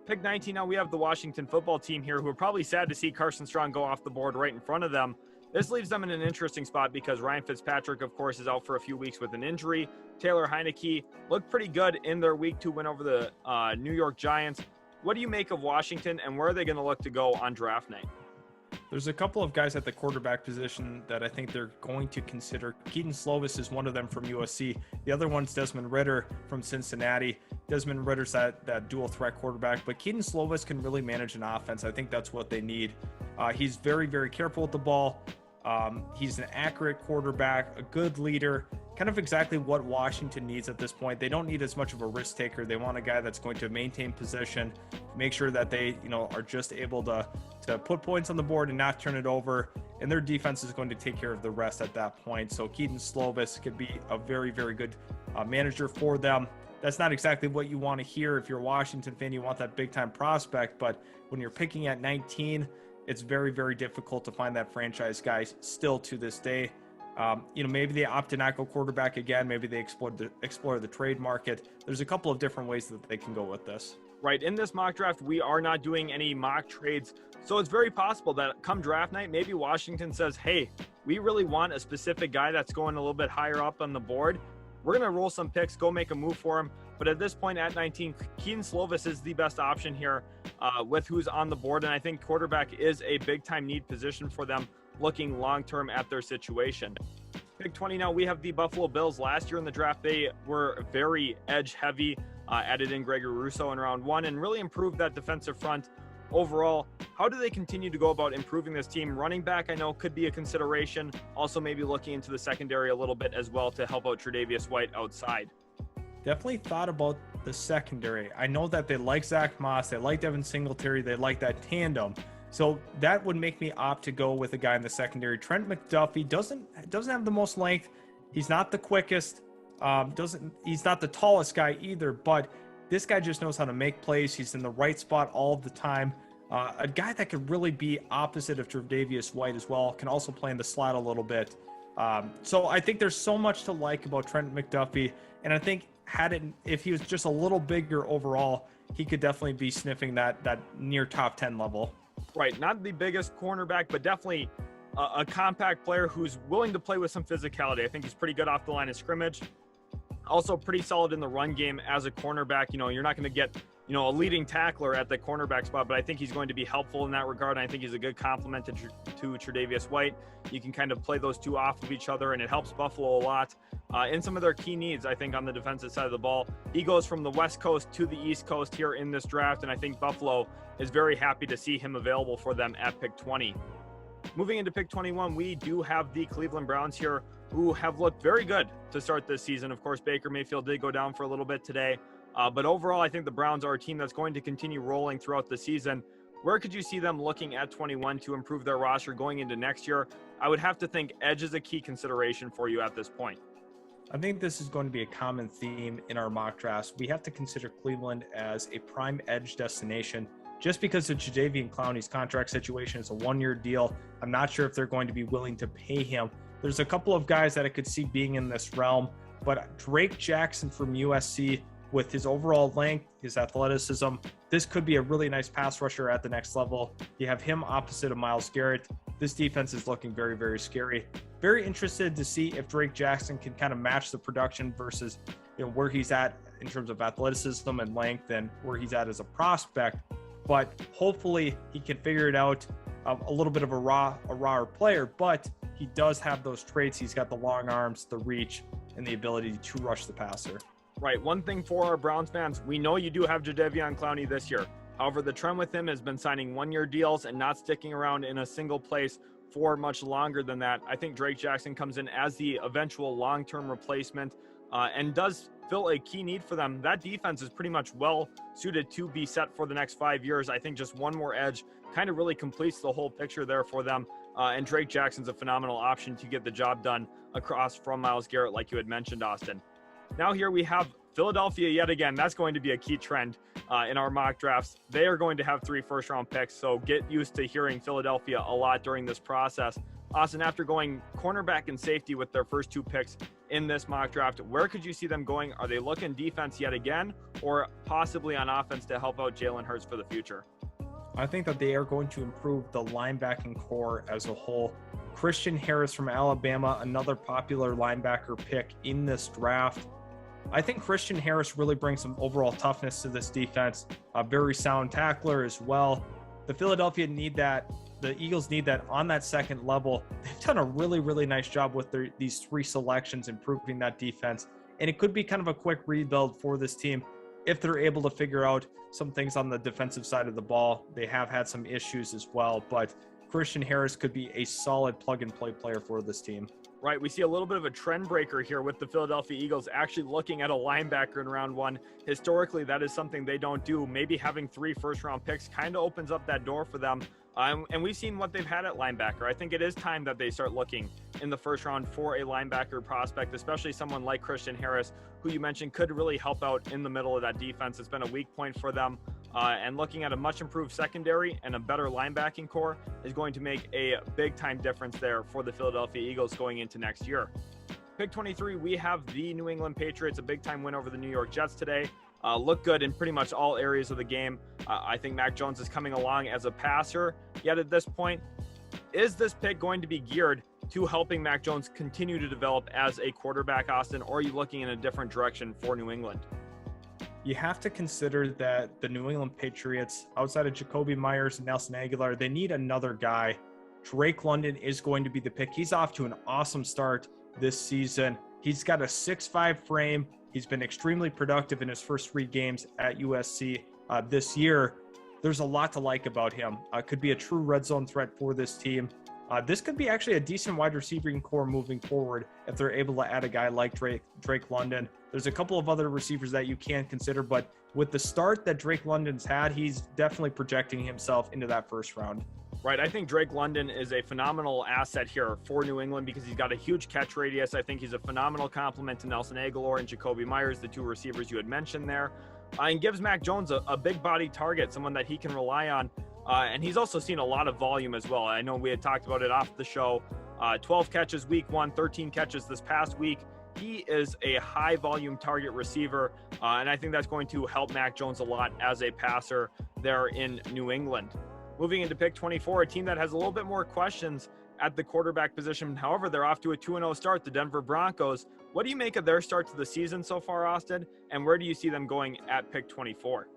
Pick 19, now we have the Washington football team here, who are probably sad to see Carson Strong go off the board right in front of them. This leaves them in an interesting spot because Ryan Fitzpatrick, of course, is out for a few weeks with an injury. Taylor Heineke looked pretty good in their week 2 win over the New York Giants. What do you make of Washington, and where are they going to look to go on draft night? There's a couple of guys at the quarterback position that I think they're going to consider. Keaton Slovis is one of them from USC. The other one's Desmond Ridder from Cincinnati. Desmond Ritter's that dual threat quarterback, but Keaton Slovis can really manage an offense. I think that's what they need. He's very, very careful with the ball. He's an accurate quarterback, a good leader, kind of exactly what Washington needs at this point. They don't need as much of a risk taker. They want a guy that's going to maintain position, make sure that they, are just able to put points on the board and not turn it over. And their defense is going to take care of the rest at that point. So Keaton Slovis could be a very, very good manager for them. That's not exactly what you want to hear if you're a Washington fan. You want that big time prospect, but when you're picking at 19, it's very, very difficult to find that franchise guy still to this day. Maybe they opt to not go quarterback again. Maybe they explore the trade market. There's a couple of different ways that they can go with this. Right. In this mock draft, we are not doing any mock trades. So it's very possible that come draft night, maybe Washington says, hey, we really want a specific guy that's going a little bit higher up on the board. We're going to roll some picks, go make a move for him. But at this point at 19, Keaton Slovis is the best option here with who's on the board. And I think quarterback is a big time need position for them looking long-term at their situation. Pick 20 now, we have the Buffalo Bills. Last year in the draft, they were very edge heavy, added in Gregory Rousseau in round 1 and really improved that defensive front overall. How do they continue to go about improving this team? Running back, I know, could be a consideration. Also maybe looking into the secondary a little bit as well to help out Tre'Davious White outside. Definitely thought about the secondary. I know that they like Zach Moss, they like Devin Singletary, they like that tandem. So that would make me opt to go with a guy in the secondary. Trent McDuffie doesn't have the most length. He's not the quickest. He's not the tallest guy either, but this guy just knows how to make plays. He's in the right spot all the time. A guy that could really be opposite of Tre'Davious White as well, can also play in the slot a little bit. So I think there's so much to like about Trent McDuffie, and I think if he was just a little bigger overall, he could definitely be sniffing that near top 10 level. Right, not the biggest cornerback, but definitely a compact player who's willing to play with some physicality. I think he's pretty good off the line of scrimmage. Also pretty solid in the run game as a cornerback. You're not going to get, a leading tackler at the cornerback spot, but I think he's going to be helpful in that regard. And I think he's a good complement to Tre'Davious White. You can kind of play those two off of each other, and it helps Buffalo a lot in some of their key needs, I think, on the defensive side of the ball. He goes from the West Coast to the East Coast here in this draft, and I think Buffalo is very happy to see him available for them at pick 20. Moving into pick 21, we do have the Cleveland Browns here, who have looked very good to start this season. Of course, Baker Mayfield did go down for a little bit today. But overall, I think the Browns are a team that's going to continue rolling throughout the season. Where could you see them looking at 21 to improve their roster going into next year? I would have to think edge is a key consideration for you at this point. I think this is going to be a common theme in our mock drafts. We have to consider Cleveland as a prime edge destination. Just because of Jadeveon Clowney's contract situation is a one-year deal, I'm not sure if they're going to be willing to pay him. There's a couple of guys that I could see being in this realm, but Drake Jackson from USC, with his overall length, his athleticism, this could be a really nice pass rusher at the next level. You have him opposite of Myles Garrett. This defense is looking very, very scary. Very interested to see if Drake Jackson can kind of match the production versus where he's at in terms of athleticism and length and where he's at as a prospect. But hopefully he can figure it out. A little bit of a rawer player, but he does have those traits. He's got the long arms, the reach, and the ability to rush the passer. Right. One thing for our Browns fans, we know you do have Jadeveon Clowney this year. However, the trend with him has been signing one-year deals and not sticking around in a single place for much longer than that. I think Drake Jackson comes in as the eventual long-term replacement and does fill a key need for them. That defense is pretty much well suited to be set for the next 5 years. I think just one more edge kind of really completes the whole picture there for them. And Drake Jackson's a phenomenal option to get the job done across from Myles Garrett, like you had mentioned, Austin. Now here we have Philadelphia yet again. That's going to be a key trend in our mock drafts. They are going to have 3 first-round picks, so get used to hearing Philadelphia a lot during this process. Austin, after going cornerback and safety with their first 2 picks in this mock draft, where could you see them going? Are they looking defense yet again, or possibly on offense to help out Jalen Hurts for the future? I think that they are going to improve the linebacking core as a whole. Christian Harris from Alabama, another popular linebacker pick in this draft. I think Christian Harris really brings some overall toughness to this defense. A very sound tackler as well. The Eagles need that on that second level. They've done a really, really nice job with these 3 selections, improving that defense. And it could be kind of a quick rebuild for this team if they're able to figure out some things on the defensive side of the ball. They have had some issues as well, but Christian Harris could be a solid plug-and-play player for this team. Right, we see a little bit of a trend breaker here with the Philadelphia Eagles actually looking at a linebacker in round 1. Historically, that is something they don't do. Maybe having 3 first-round picks kind of opens up that door for them. And we've seen what they've had at linebacker. I think it is time that they start looking in the first round for a linebacker prospect, especially someone like Christian Harris, who you mentioned could really help out in the middle of that defense. It's been a weak point for them. And looking at a much improved secondary and a better linebacking core is going to make a big time difference there for the Philadelphia Eagles going into next year. Pick 23, we have the New England Patriots, a big time win over the New York Jets today. Look good in pretty much all areas of the game. I think Mac Jones is coming along as a passer. Yet at this point, is this pick going to be geared to helping Mac Jones continue to develop as a quarterback, Austin, or are you looking in a different direction for New England? You have to consider that the New England Patriots, outside of Jacoby Myers and Nelson Aguilar, they need another guy. Drake London is going to be the pick. He's off to an awesome start this season. He's got a 6'5" frame. He's been extremely productive in his first 3 games at USC this year. There's a lot to like about him. Could be a true red zone threat for this team. This could be actually a decent wide receiving core moving forward if they're able to add a guy like Drake London. There's a couple of other receivers that you can consider, but with the start that Drake London's had, he's definitely projecting himself into that first round. Right, I think Drake London is a phenomenal asset here for New England because he's got a huge catch radius. I think he's a phenomenal complement to Nelson Aguilar and Jacoby Myers, the 2 receivers you had mentioned there, and gives Mac Jones a big body target, someone that he can rely on. And he's also seen a lot of volume as well. I know we had talked about it off the show. 12 catches week 1, 13 catches this past week. He is a high volume target receiver, and I think that's going to help Mac Jones a lot as a passer there in New England. Moving into pick 24, a team that has a little bit more questions at the quarterback position. However, they're off to a 2-0 start, the Denver Broncos. What do you make of their start to the season so far, Austin? And where do you see them going at pick 24?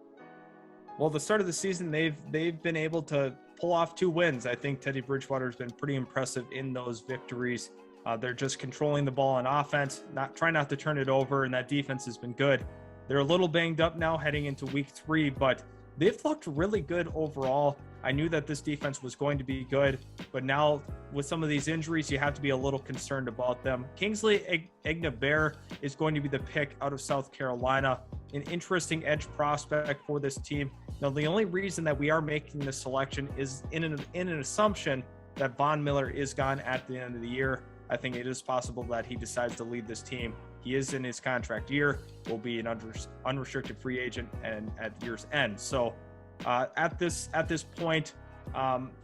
Well, the start of the season, they've been able to pull off 2 wins. I think Teddy Bridgewater has been pretty impressive in those victories. They're just controlling the ball on offense, trying not to turn it over, and that defense has been good. They're a little banged up now heading into week 3, but they've looked really good overall. I knew that this defense was going to be good, but now with some of these injuries, you have to be a little concerned about them. Kingsley Enagbare is going to be the pick out of South Carolina, an interesting edge prospect for this team. Now, the only reason that we are making this selection is in an assumption that Von Miller is gone at the end of the year. I think it is possible that he decides to lead this team. He is in his contract year, will be an unrestricted free agent and at year's end. So at this point,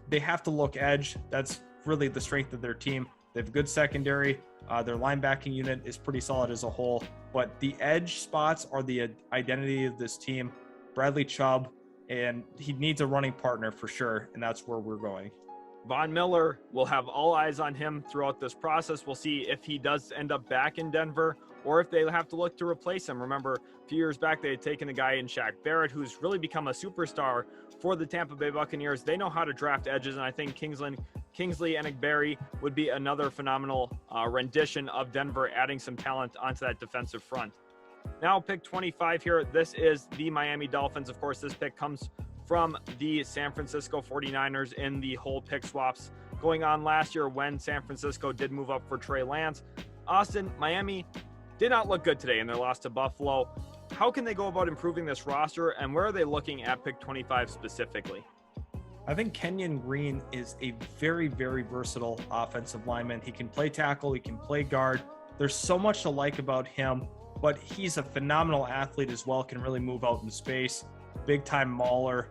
they have to look edge. That's really the strength of their team. They have a good secondary. Their linebacking unit is pretty solid as a whole, but the edge spots are the identity of this team. Bradley Chubb, and he needs a running partner for sure, and that's where we're going. Von Miller will have all eyes on him throughout this process. We'll see if he does end up back in Denver or if they have to look to replace him. Remember, a few years back, they had taken a guy in Shaq Barrett, who's really become a superstar for the Tampa Bay Buccaneers. They know how to draft edges, and I think Kingsley Enagbare would be another phenomenal rendition of Denver, adding some talent onto that defensive front. Now, pick 25 here. This is the Miami Dolphins. Of course, this pick comes from the San Francisco 49ers in the whole pick swaps going on last year when San Francisco did move up for Trey Lance. Austin, Miami did not look good today in their loss to Buffalo. How can they go about improving this roster, and where are they looking at pick 25 specifically? I think Kenyon Green is a very, very versatile offensive lineman. He can play tackle, he can play guard. There's so much to like about him, but he's a phenomenal athlete as well, can really move out in space. Big time mauler.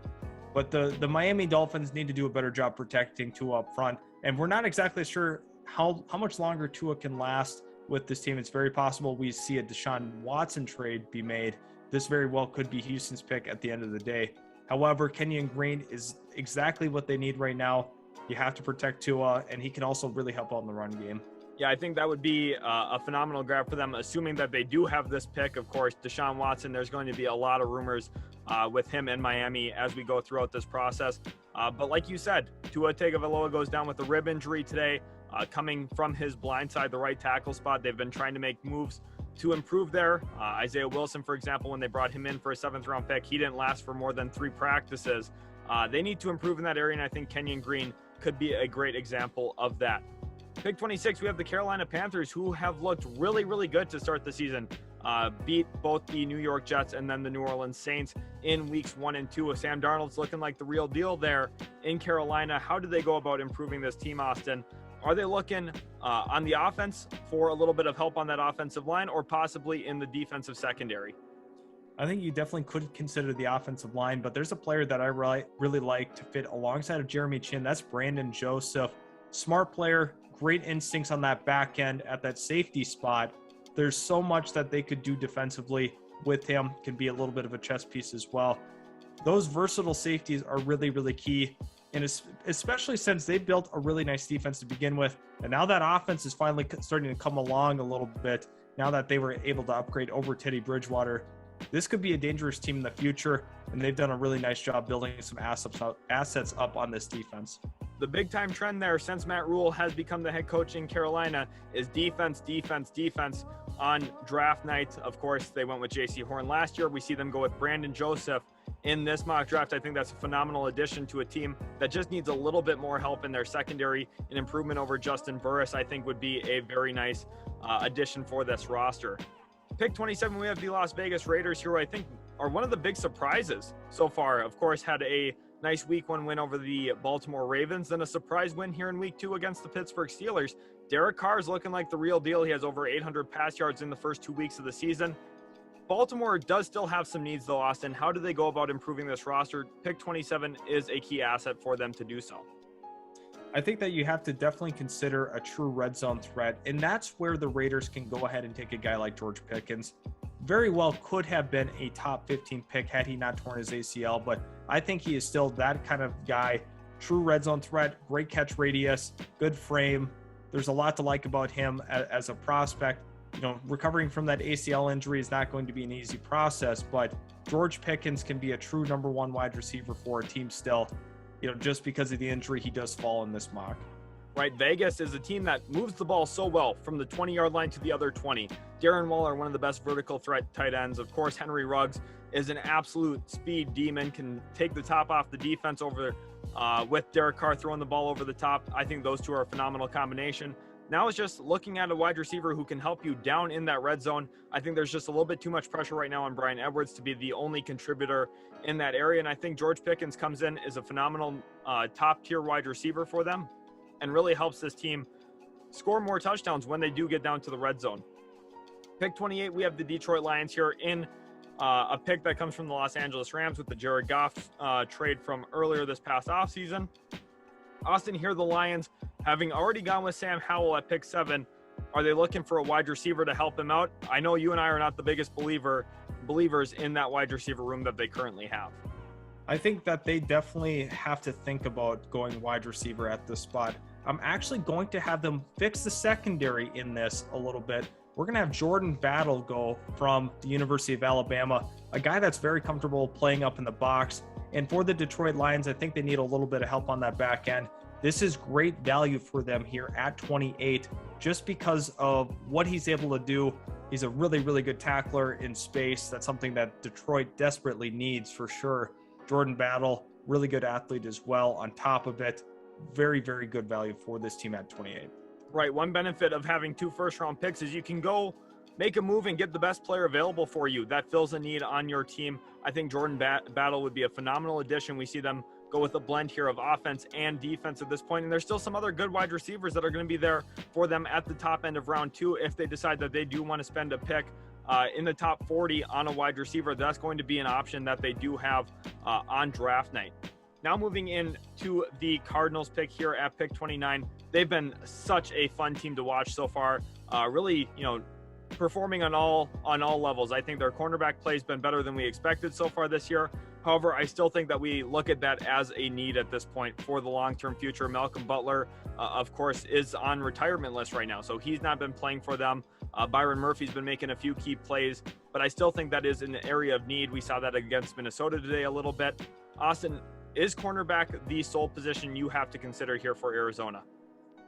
But the Miami Dolphins need to do a better job protecting Tua up front. And we're not exactly sure how much longer Tua can last with this team. It's very possible we see a Deshaun Watson trade be made. This very well could be Houston's pick at the end of the day. However, Kenyon Green is exactly what they need right now. You have to protect Tua, and he can also really help out in the run game. Yeah, I think that would be a phenomenal grab for them, assuming that they do have this pick. Of course, Deshaun Watson, there's going to be a lot of rumors with him in Miami as we go throughout this process. But like you said, Tua Tagovailoa goes down with a rib injury today, coming from his blind side, the right tackle spot. They've been trying to make moves to improve there. Isaiah Wilson, for example, when they brought him in for a 7th-round pick, he didn't last for more than 3 practices. They need to improve in that area, and I think Kenyon Green could be a great example of that. Pick 26, we have the Carolina Panthers, who have looked really, really good to start the season. Beat both the New York Jets and then the New Orleans Saints in weeks 1 and 2. Sam Darnold's looking like the real deal there in Carolina. How do they go about improving this team, Austin? Are they looking on the offense for a little bit of help on that offensive line, or possibly in the defensive secondary? I think you definitely could consider the offensive line, but there's a player that I really like to fit alongside of Jeremy Chin. That's Brandon Joseph. Smart player, great instincts on that back end at that safety spot. There's so much that they could do defensively with him. Can be a little bit of a chess piece as well. Those versatile safeties are really, really key. And especially since they built a really nice defense to begin with. And now that offense is finally starting to come along a little bit, now that they were able to upgrade over Teddy Bridgewater, this could be a dangerous team in the future. And they've done a really nice job building some assets up on this defense. The big time trend there since Matt Rule has become the head coach in Carolina is defense, defense, defense. On draft night, of course, they went with J.C. Horn last year. We see them go with Brandon Joseph in this mock draft. I think that's a phenomenal addition to a team that just needs a little bit more help in their secondary. An improvement over Justin Burris, I think, would be a very nice addition for this roster. Pick 27, we have the Las Vegas Raiders, who I think are one of the big surprises so far. Of course, had a nice week 1 win over the Baltimore Ravens, then a surprise win here in week 2 against the Pittsburgh Steelers. Derek Carr is looking like the real deal. He has over 800 pass yards in the first 2 weeks of the season. Baltimore does still have some needs though, Austin. How do they go about improving this roster? Pick 27 is a key asset for them to do so. I think that you have to definitely consider a true red zone threat, and that's where the Raiders can go ahead and take a guy like George Pickens. Very well could have been a top 15 pick had he not torn his ACL, but I think he is still that kind of guy. True red zone threat, great catch radius, good frame. There's a lot to like about him as a prospect. You know, recovering from that ACL injury is not going to be an easy process, but George Pickens can be a true number 1 wide receiver for a team still. You know, just because of the injury, he does fall in this mock. Right, Vegas is a team that moves the ball so well from the 20-yard line to the other 20. Darren Waller, one of the best vertical threat tight ends. Of course, Henry Ruggs is an absolute speed demon, can take the top off the defense over with Derek Carr throwing the ball over the top. I think those two are a phenomenal combination. Now it's just looking at a wide receiver who can help you down in that red zone. I think there's just a little bit too much pressure right now on Bryan Edwards to be the only contributor in that area. And I think George Pickens comes in as a phenomenal top-tier wide receiver for them and really helps this team score more touchdowns when they do get down to the red zone. Pick 28, we have the Detroit Lions here in a pick that comes from the Los Angeles Rams with the Jared Goff trade from earlier this past offseason. Austin, here the Lions, having already gone with Sam Howell at pick 7, are they looking for a wide receiver to help him out? I know you and I are not the biggest believers in that wide receiver room that they currently have. I think that they definitely have to think about going wide receiver at this spot. I'm actually going to have them fix the secondary in this a little bit. We're going to have Jordan Battle go from the University of Alabama, a guy that's very comfortable playing up in the box. And for the Detroit Lions, I think they need a little bit of help on that back end. This is great value for them here at 28, just because of what he's able to do. He's a really, really good tackler in space. That's something that Detroit desperately needs for sure. Jordan Battle, really good athlete as well on top of it. Very, very good value for this team at 28. Right. One benefit of having 2 first-round picks is you can go make a move and get the best player available for you. That fills a need on your team. I think Jordan Battle would be a phenomenal addition. We see them go with a blend here of offense and defense at this point. And there's still some other good wide receivers that are going to be there for them at the top end of round 2 if they decide that they do want to spend a pick in the top 40 on a wide receiver. That's going to be an option that they do have on draft night. Now moving in to the Cardinals pick here at pick 29. They've been such a fun team to watch so far. Really, performing on all levels. I think their cornerback play has been better than we expected so far this year. However, I still think that we look at that as a need at this point for the long-term future. Malcolm Butler, of course, is on retirement list right now, so he's not been playing for them. Byron Murphy's been making a few key plays, but I still think that is an area of need. We saw that against Minnesota today a little bit. Austin, is cornerback the sole position you have to consider here for Arizona?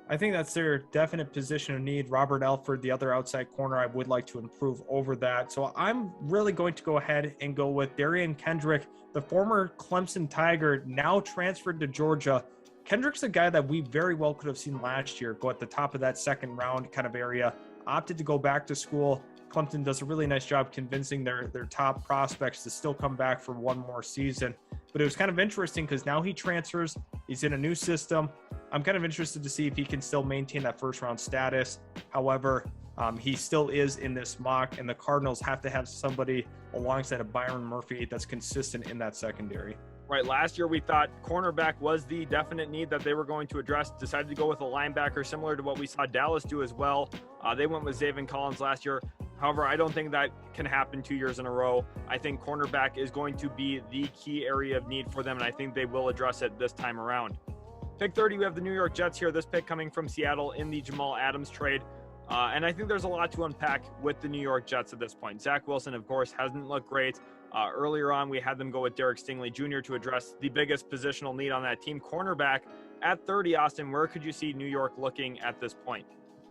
I think that's their definite position of need. Robert Alford, the other outside corner, I would like to improve over that. So I'm really going to go ahead and go with Darian Kendrick, the former Clemson Tiger, now transferred to Georgia. Kendrick's a guy that we very well could have seen last year go at the top of that second round kind of area, opted to go back to school. Clemson does a really nice job convincing their top prospects to still come back for one more season. But it was kind of interesting because now he transfers. He's in a new system. I'm kind of interested to see if he can still maintain that first round status. However, he still is in this mock, and the Cardinals have to have somebody alongside of Byron Murphy that's consistent in that secondary. Right. Last year, we thought cornerback was the definite need that they were going to address. Decided to go with a linebacker, similar to what we saw Dallas do as well. They went with Zaven Collins last year. However, I don't think that can happen 2 years in a row. I think cornerback is going to be the key area of need for them, and I think they will address it this time around. Pick 30, we have the New York Jets here. This pick coming from Seattle in the Jamal Adams trade. And I think there's a lot to unpack with the New York Jets at this point. Zach Wilson, of course, hasn't looked great. Earlier on, we had them go with Derek Stingley Jr. to address the biggest positional need on that team, cornerback. At 30, Austin, where could you see New York looking at this point?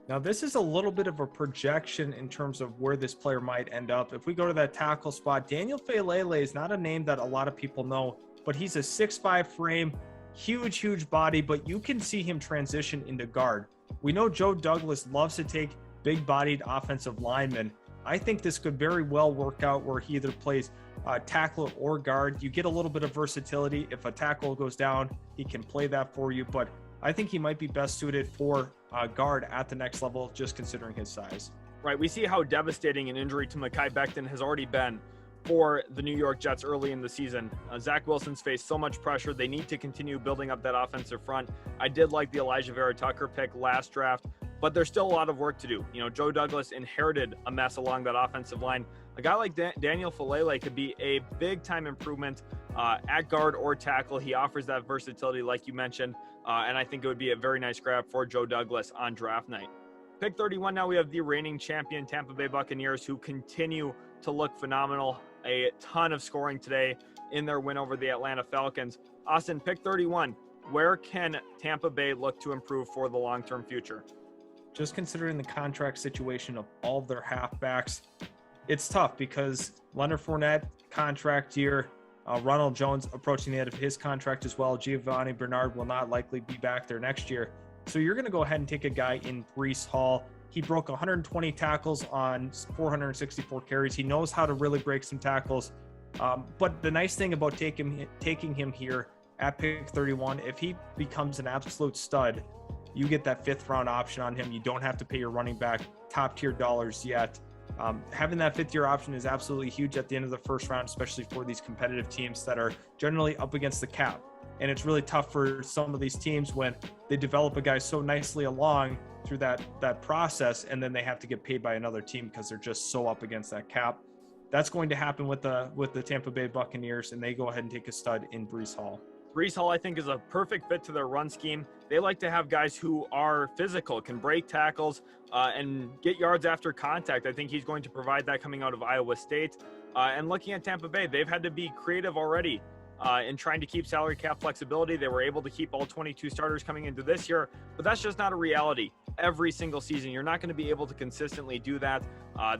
Now, this is a little bit of a projection in terms of where this player might end up. If we go to that tackle spot, Daniel Fellaille is not a name that a lot of people know, but he's a 6'5" frame, huge body, but you can see him transition into guard. We know Joe Douglas loves to take big-bodied offensive linemen. I think this could very well work out where he either plays tackle or guard. You get a little bit of versatility. If a tackle goes down, he can play that for you, but I think he might be best suited for guard at the next level, just considering his size. Right. We see how devastating an injury to Mekhi Becton has already been for the New York Jets early in the season. Zach Wilson's faced so much pressure. They need to continue building up that offensive front. I did like the Elijah Vera Tucker pick last draft, but there's still a lot of work to do. Joe Douglas inherited a mess along that offensive line. A guy like Daniel Fellaille could be a big-time improvement at guard or tackle. He offers that versatility, like you mentioned, and I think it would be a very nice grab for Joe Douglas on draft night. Pick 31, now we have the reigning champion Tampa Bay Buccaneers, who continue to look phenomenal. A ton of scoring today in their win over the Atlanta Falcons. Austin, pick 31. Where can Tampa Bay look to improve for the long-term future? Just considering the contract situation of all of their halfbacks, it's tough because Leonard Fournette, contract year, Ronald Jones approaching the end of his contract as well. Giovanni Bernard will not likely be back there next year. So you're going to go ahead and take a guy in Breece Hall. He broke 120 tackles on 464 carries. He knows how to really break some tackles. But the nice thing about taking him here at pick 31, if he becomes an absolute stud, you get that 5th round option on him. You don't have to pay your running back top tier dollars yet. Having that 5th year option is absolutely huge at the end of the first round, especially for these competitive teams that are generally up against the cap. And it's really tough for some of these teams when they develop a guy so nicely along through that process, and then they have to get paid by another team because they're just so up against that cap. That's going to happen with the Tampa Bay Buccaneers, and they go ahead and take a stud in Breece Hall. Breece Hall, I think, is a perfect fit to their run scheme. They like to have guys who are physical, can break tackles, and get yards after contact. I think he's going to provide that coming out of Iowa State. And looking at Tampa Bay, they've had to be creative already in trying to keep salary cap flexibility. They were able to keep all 22 starters coming into this year, but that's just not a reality every single season. You're not going to be able to consistently do that.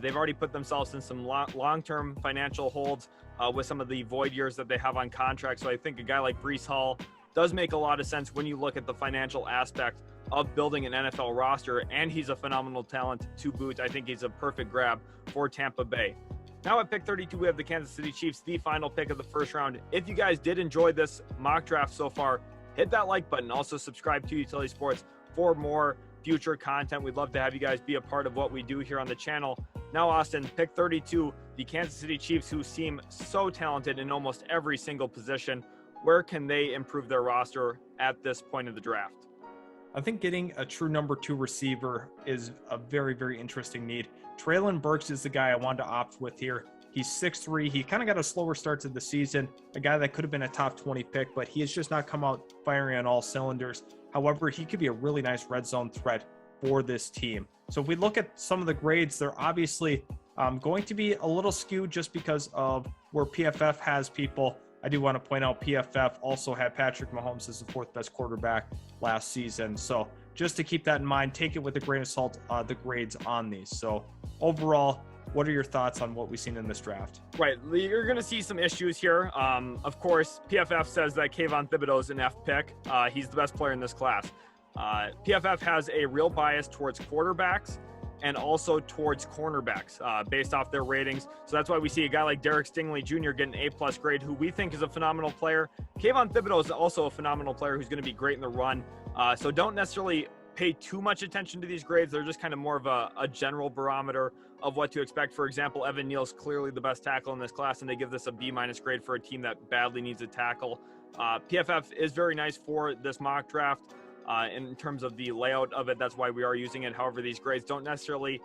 They've already put themselves in some long-term financial holds with some of the void years that they have on contract. So I think a guy like Breece Hall does make a lot of sense when you look at the financial aspect of building an NFL roster, and he's a phenomenal talent to boot. I think he's a perfect grab for Tampa Bay. Now at pick 32, we have the Kansas City Chiefs, the final pick of the first round. If you guys did enjoy this mock draft so far, hit that like button. Also subscribe to Utility Sports for more future content. We'd love to have you guys be a part of what we do here on the channel. Now, Austin, pick 32, the Kansas City Chiefs, who seem so talented in almost every single position. where can they improve their roster at this point of the draft? I think getting a true number 2 receiver is a very, very interesting need. Treylon Burks is the guy I wanted to opt with here. He's 6'3". He kind of got a slower start to the season, a guy that could have been a top 20 pick, but he has just not come out firing on all cylinders. However, he could be a really nice red zone threat for this team. So if we look at some of the grades, they're obviously going to be a little skewed just because of where PFF has people. I do want to point out PFF also had Patrick Mahomes as the 4th best quarterback last season. So just to keep that in mind, take it with a grain of salt, the grades on these. So overall, what are your thoughts on what we've seen in this draft? Right. You're going to see some issues here. Of course, PFF says that Kayvon Thibodeuax is an F pick. He's the best player in this class. PFF has a real bias towards quarterbacks and also towards cornerbacks based off their ratings. So that's why we see a guy like Stingley Jr. get an A+ grade, who we think is a phenomenal player. Kayvon Thibodeuax is also a phenomenal player who's going to be great in the run. So don't necessarily pay too much attention to these grades. They're just kind of more of a general barometer of what to expect. For example, Evan Neal's clearly the best tackle in this class, and they give this a B- grade for a team that badly needs a tackle. PFF is very nice for this mock draft. In terms of the layout of it, that's why we are using it. However, these grades don't necessarily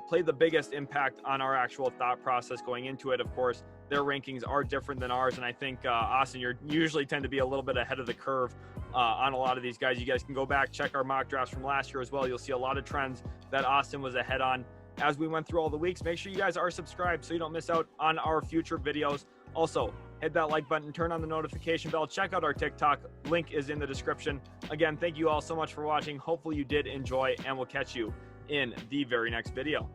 play the biggest impact on our actual thought process going into it. Of course, their rankings are different than ours, and I think, Austin, you usually tend to be a little bit ahead of the curve on a lot of these guys. You guys can go back, check our mock drafts from last year as well. You'll see a lot of trends that Austin was ahead on as we went through all the weeks. Make sure you guys are subscribed so you don't miss out on our future videos. Also, hit that like button, turn on the notification bell, check out our TikTok. Link is in the description. Again, thank you all so much for watching. Hopefully you did enjoy, and we'll catch you in the very next video.